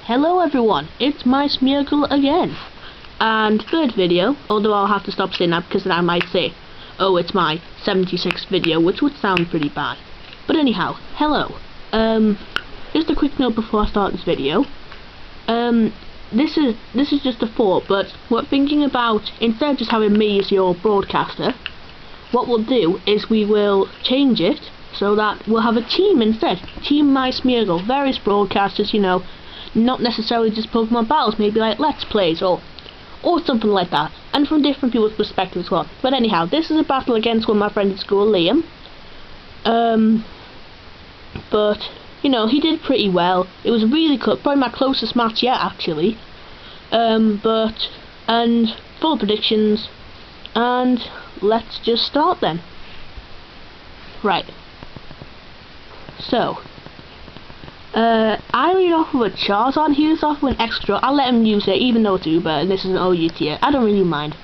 Hello everyone, it's MySmeargle again. And third video, although I'll have to stop saying that because then I might say, oh, it's my 76th video, which would sound pretty bad. But anyhow, hello. Just a quick note before I start this video. This is just a thought, but we're thinking about, instead of just having me as your broadcaster, what we'll do is we will change it so that we'll have a team instead. Team MySmeargle, various broadcasters, you know, not necessarily just Pokemon battles, maybe like Let's Plays or something like that, and from different people's perspectives as well. But anyhow, this is a battle against one of my friends at school, Liam. But you know, he did pretty well. It was really close, probably my closest match yet, actually. And full predictions, and let's just start then. Right. So, I lead off with a Charizard. He leads off with an extra. I'll let him use it, even though it's Uber and this is an OU tier. I don't really mind.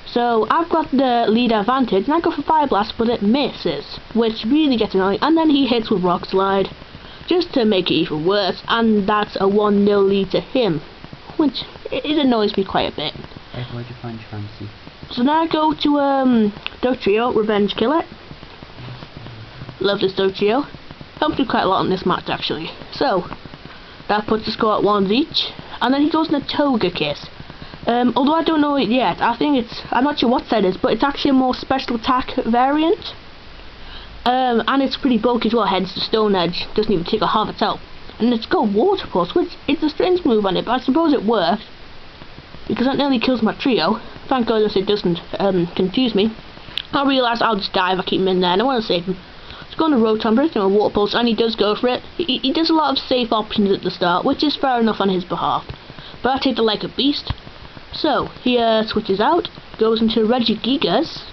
So I've got the lead advantage, and I go for Fire Blast, but it misses, which really gets annoying. And then he hits with Rock Slide, just to make it even worse. And that's a 1-0 lead to him, which it annoys me quite a bit. Hey, where'd you find your fantasy? So now I go to Dugtrio, Revenge Killer. Love this Dugtrio. Helped me quite a lot on this match actually. So that puts the score at 1 each, and then he goes in a Togekiss. Although I don't know it yet, I'm not sure what set it is, but it's actually a more special attack variant. And it's pretty bulky as well, hence the Stone Edge doesn't even take a half its health. And it's got Water Pulse, which it's a strange move on it, but I suppose it worked, because that nearly kills my trio. Thank goodness it doesn't confuse me. I realised I'll just die if I keep him in there, and I want to save him. Go on a Rotom, but a Water Pulse, and he does go for it. He does a lot of safe options at the start, which is fair enough on his behalf. But I take it like a beast. So he switches out, goes into Regigigas,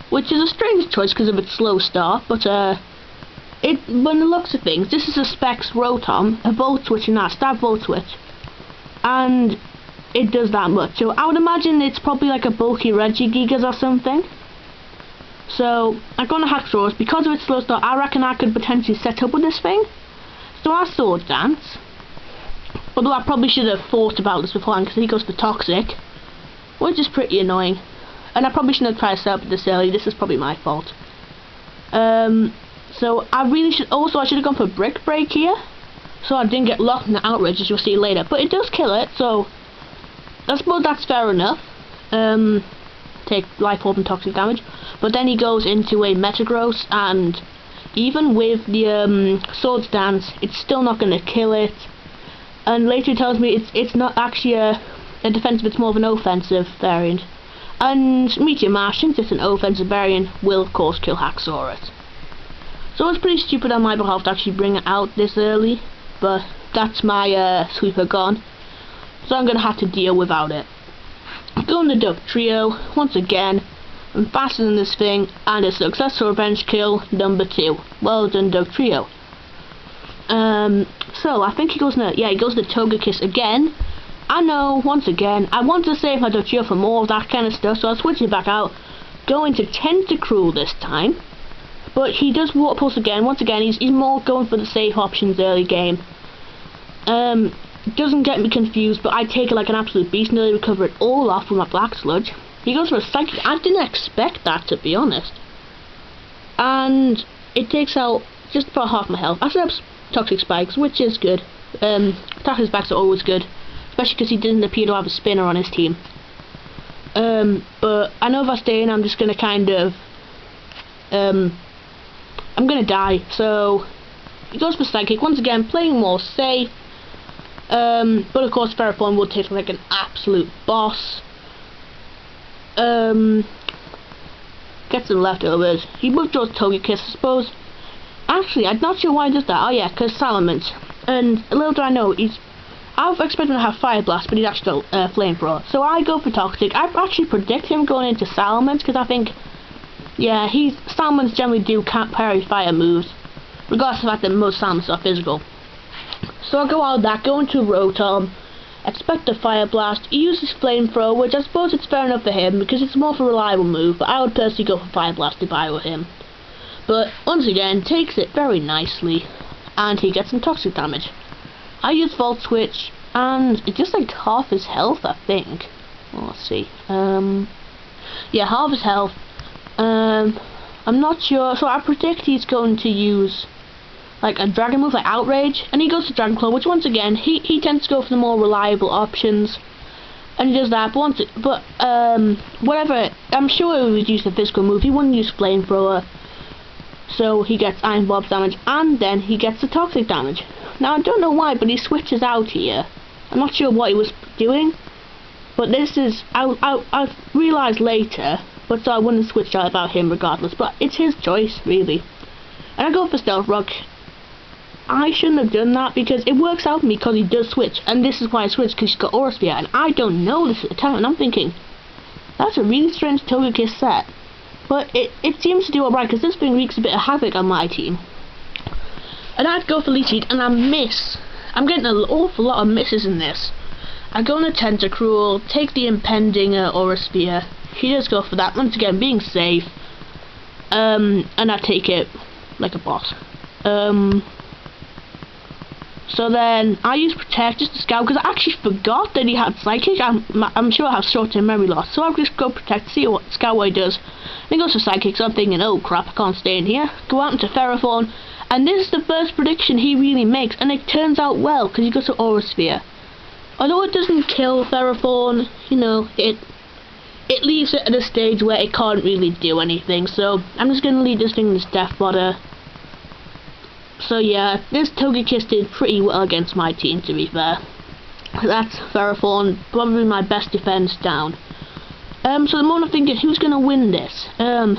which is a strange choice because of its slow start. But when it looks at things, this is a Specs Rotom, a Volt Switch, and a Stab Volt Switch, and it does that much. So I would imagine it's probably like a bulky Regigigas or something. So I'm going to Haxorus. Because of its slow start, I reckon I could potentially set up with this thing. So I Sword Dance. Although I probably should have thought about this beforehand, because he goes for Toxic, which is pretty annoying. And I probably shouldn't have tried to set up this early. This is probably my fault. So I really should. Also, I should have gone for Brick Break here, so I didn't get locked in the Outrage, as you'll see later. But it does kill it, so I suppose that's fair enough. Take Life Orb and Toxic damage, but then he goes into a Metagross, and even with the Sword Dance, it's still not going to kill it. And later he tells me it's not actually a defensive, it's more of an offensive variant. And Meteor Mash, since it's an offensive variant, will of course kill Haxorus. So it's pretty stupid on my behalf to actually bring it out this early, but that's my sweeper gone, so I'm going to have to deal without it. Going to Dugtrio, once again, I'm faster than this thing, and a successful revenge kill, number 2. Well done, Dugtrio. So I think he goes to Togekiss again. I know, once again, I want to save my Dugtrio for more of that kind of stuff, so I'll switch it back out. Going to Tentacruel this time, but he does Water Pulse again. Once again, he's more going for the safe options early game. Doesn't get me confused, but I take it like an absolute beast, nearly recover it all off with my Black Sludge. He goes for a Psychic. I didn't expect that, to be honest. And it takes out just about half my health. I still have Toxic Spikes, which is good. Toxic Spikes are always good, especially because he didn't appear to have a spinner on his team. But I know if I stay in, I'm just going to kind of... I'm going to die, so... He goes for Psychic, once again, playing more safe. But of course Ferrothorn would take like an absolute boss. Gets some leftovers. He withdraws Togekiss, I suppose. Actually, I'm not sure why he does that. Oh yeah, because Salamence. And little do I know, I've expected him to have Fire Blast, but he's actually Flamethrower. So I go for Toxic. I actually predict him going into Salamence, because I think, yeah, Salamence generally do parry fire moves, regardless of the fact that most Salamence are physical. So I'll go out of that, go into Rotom, expect a Fire Blast. He uses Flamethrower, which I suppose it's fair enough for him, because it's more of a reliable move, but I would personally go for Fire Blast if I were him. But, once again, takes it very nicely, and he gets some Toxic damage. I use Volt Switch, and it's just like half his health, I think. Well, let's see. Yeah, half his health. I'm not sure. So I predict he's going to use like a dragon move, like Outrage, and he goes to Dragon Claw, which once again he tends to go for the more reliable options, and he does that. But whatever, I'm sure he would use the physical move. He wouldn't use Flamethrower, so he gets Iron Bob's damage, and then he gets the toxic damage. Now I don't know why, but he switches out here. I'm not sure what he was doing, but this is I'll realise later. But so I wouldn't have switched out about him regardless. But it's his choice, really. And I go for Stealth Rock. I shouldn't have done that because it works out for me because he does switch. And this is why I switched, because he's got Aura Sphere. And I don't know this at the time. And I'm thinking, that's a really strange Togekiss set. But it seems to do alright because this thing wreaks a bit of havoc on my team. And I'd go for Leech Seed and I miss. I'm getting an awful lot of misses in this. I go on a Tentacruel, take the impending Aura Sphere. He does go for that, once again being safe, and I take it like a boss. So then I use Protect just to scout, because I actually forgot that he had Psychic. I'm sure I have short-term memory loss, so I'll just go Protect, scout what he does. And he goes for Psychic, so I'm thinking, oh crap, I can't stay in here. Go out into Ferrothorn, and this is the first prediction he really makes, and it turns out well, because he goes to Aura Sphere. Although it doesn't kill Ferrothorn, you know, it leaves it at a stage where it can't really do anything, so I'm just going to leave this thing in this Death Fodder. So yeah, this Togekiss did pretty well against my team, to be fair. That's Ferrothorn, probably my best defense down. So the moment I'm thinking, who's going to win this? Going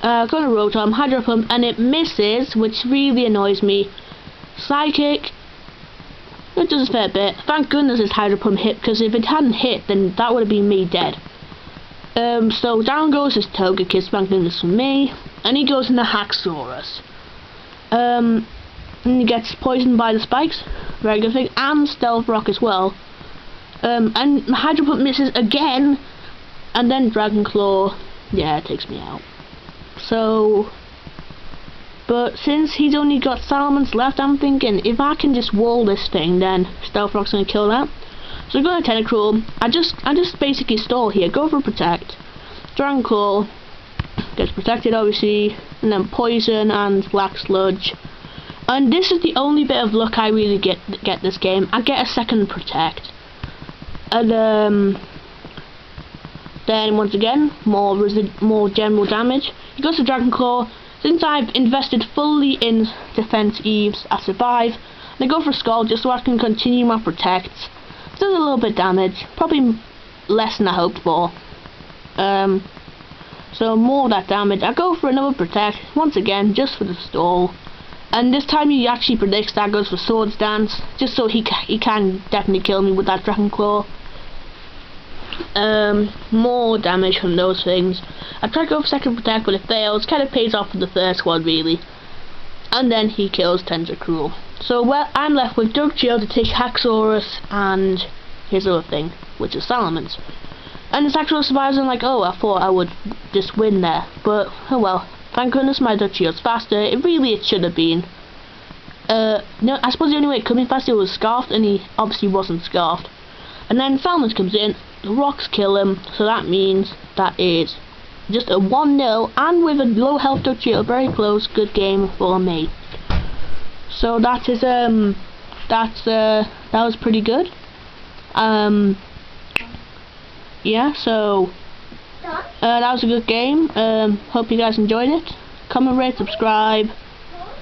to Rotom, Hydro Pump, and it misses, which really annoys me. Psychic. It does a fair bit. Thank goodness his Hydro Pump hit, because if it hadn't hit, then that would have been me dead. So down goes his Togekiss, thank goodness for me. And he goes into Haxorus. And he gets poisoned by the spikes. Very good thing. And Stealth Rock as well. And Hydro Pump misses again. And then Dragon Claw. Yeah, it takes me out. So... But since he's only got Salamence left, I'm thinking, if I can just wall this thing, then Stealth Rock's gonna kill that. So I go to Tentacruel. I just basically stall here. Go for Protect. Dragon Claw gets protected, obviously, and then Poison and Black Sludge. And this is the only bit of luck I really get this game. I get a second Protect, and then once again more general damage. He goes to Dragon Claw. Since I've invested fully in Defense Eves, I survive. And I go for Skull just so I can continue my Protects. It does a little bit of damage, probably less than I hoped for. So more of that damage. I go for another Protect, once again, just for the stall. And this time he actually predicts that goes for Swords Dance, just so he can definitely kill me with that Dragon Claw. More damage from those things. I try to go for second Protect, but it fails. Kind of pays off for the first one, really. And then he kills Tentacruel. So well, I'm left with Dugtrio to take Haxorus and his other thing, which is Salamence. And this Haxorus survives, and like, oh, I thought I would just win there, but oh well. Thank goodness my Dugtrio's faster. It should have been. No, I suppose the only way it could be faster was Scarfed, and he obviously wasn't Scarfed. And then Salamence comes in. The rocks kill him, so that means that is just a 1-0, and with a low health Dugtrio, very close, good game for me. So that is that was pretty good. Yeah, so that was a good game. Hope you guys enjoyed it. Comment, rate, subscribe.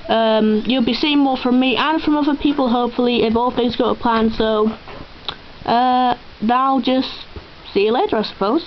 You'll be seeing more from me and from other people, hopefully, if all things go to plan. So I'll just see you later, I suppose.